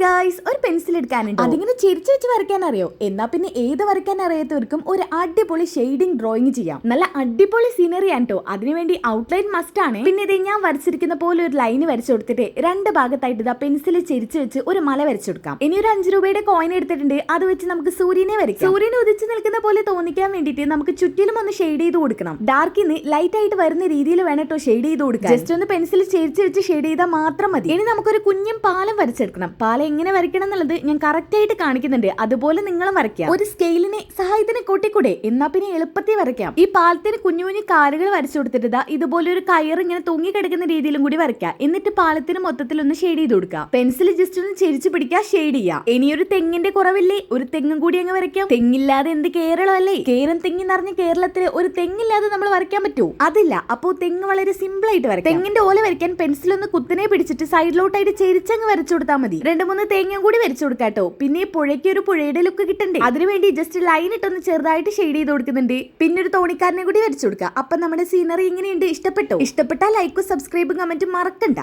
Guys, ഒരു pencil എടുക്കാനുണ്ട്. അതിങ്ങനെ ചെരിച്ചു വെച്ച് വരയ്ക്കാൻ അറിയോ? എന്നാ പിന്നെ ഏത് വരയ്ക്കാൻ അറിയാത്തവർക്കും ഒരു അടിപൊളി ഷെയ്ഡിങ് ഡ്രോയിങ് ചെയ്യാം. നല്ല അടിപൊളി സീനറി ആണ് കേട്ടോ. അതിനുവേണ്ടി ഔട്ട്ലൈൻ മസ്റ്റ് ആണ്. പിന്നെ ഇത് ഞാൻ വരച്ചിരിക്കുന്ന പോലെ ഒരു ലൈന് വരച്ചു കൊടുത്തിട്ട് രണ്ട് ഭാഗത്തായിട്ട് ഇതാ പെൻസിൽ ചെരിച്ചു വെച്ച് ഒരു മല വരച്ചു കൊടുക്കാം. ഇനി ഒരു 5 രൂപയുടെ കോയിൻ എടുത്തിട്ടുണ്ട്. അത് വെച്ച് നമുക്ക് സൂര്യനെ വരയ്ക്കാം. സൂര്യനെ ഉദിച്ചു നിൽക്കുന്ന പോലെ തോന്നിക്കാൻ വേണ്ടിയിട്ട് നമുക്ക് ചുറ്റിലും ഒന്ന് ഷെയ്ഡ് ചെയ്ത് കൊടുക്കണം. ഡാർക്കിന്ന് ലൈറ്റ് ആയിട്ട് വരുന്ന രീതിയിൽ വേണം കേട്ടോ ഷെയ്ഡ് ചെയ്ത് കൊടുക്കാം. ജസ്റ്റ് ഒന്ന് പെൻസിൽ ചെരിച്ചു വെച്ച് ഷെയ്ഡ് ചെയ്താൽ മാത്രം മതി. ഇനി നമുക്കൊരു കുഞ്ഞും പാലം വരച്ചെടുക്കണം. പാലം എങ്ങനെ വരയ്ക്കണം എന്നുള്ളത് ഞാൻ കറക്റ്റ് ആയിട്ട് കാണിക്കുന്നുണ്ട്. അതുപോലെ നിങ്ങളും വരയ്ക്കാം. ഒരു സ്കെയിലിനെ സഹായത്തിന് കൂട്ടിക്കൂടെ? എന്നാ പിന്നെ എളുപ്പത്തിൽ വരയ്ക്കാം. ഈ പാലത്തിന് കുഞ്ഞു കുഞ്ഞു കാലുകൾ വരച്ചു കൊടുത്തിട്ട് ഇതുപോലെ ഒരു കയർ ഇങ്ങനെ തൂങ്ങി കിടക്കുന്ന രീതിയിലും കൂടി വരയ്ക്കാം. എന്നിട്ട് പാലത്തിന് മൊത്തത്തിൽ ഒന്ന് ഷെയ്ഡ് ചെയ്ത് കൊടുക്കാം. പെൻസിൽ ജസ്റ്റ് ഒന്ന് ചെരിച്ചു പിടിക്കുക, ഷെയ്ഡ് ചെയ്യാം. ഇനി ഒരു തെങ്ങിന്റെ കുറവില്ലേ, ഒരു തെങ്ങും കൂടി അങ്ങ് വരയ്ക്കാം. തെങ്ങില്ലാതെ എന്ത് കേരളമല്ലേ? കേരം തെങ്ങി നിറഞ്ഞ കേരളത്തിൽ ഒരു തെങ്ങില്ലാതെ നമ്മൾ വരയ്ക്കാൻ പറ്റുമോ? അതില്ല. അപ്പോൾ തെങ്ങ് വളരെ സിമ്പിൾ ആയിട്ട് വരയ്ക്കാം. തെങ്ങിന്റെ ഓല വരയ്ക്കാൻ പെൻസിൽ ഒന്ന് കുത്തിനെ പിടിച്ചിട്ട് സൈഡിലോട്ടായിട്ട് ചെരിച്ചങ്ങ് വരച്ചു കൊടുത്താൽ മതി. 2-3 തേങ്ങയും കൂടി വരച്ചു കൊടുക്കാട്ടോ. പിന്നെ പുഴയ്ക്ക് ഒരു പുഴയുടെ ലുക്ക് കിട്ടണ്ടേ? അതിനുവേണ്ടി ജസ്റ്റ് ലൈൻ ഇട്ടൊന്ന് ചെറുതായിട്ട് ഷെയ്ഡ് ചെയ്ത് കൊടുക്കുന്നുണ്ട്. പിന്നെ ഒരു തോണിക്കാരനെ കൂടി വരച്ചു കൊടുക്കുക. അപ്പൊ നമ്മുടെ സീനറി ഇങ്ങനെയുണ്ട്. ഇഷ്ടപ്പെട്ടോ? ഇഷ്ടപ്പെട്ടാൽ ലൈക്കും സബ്സ്ക്രൈബും കമന്റും മറക്കണ്ട.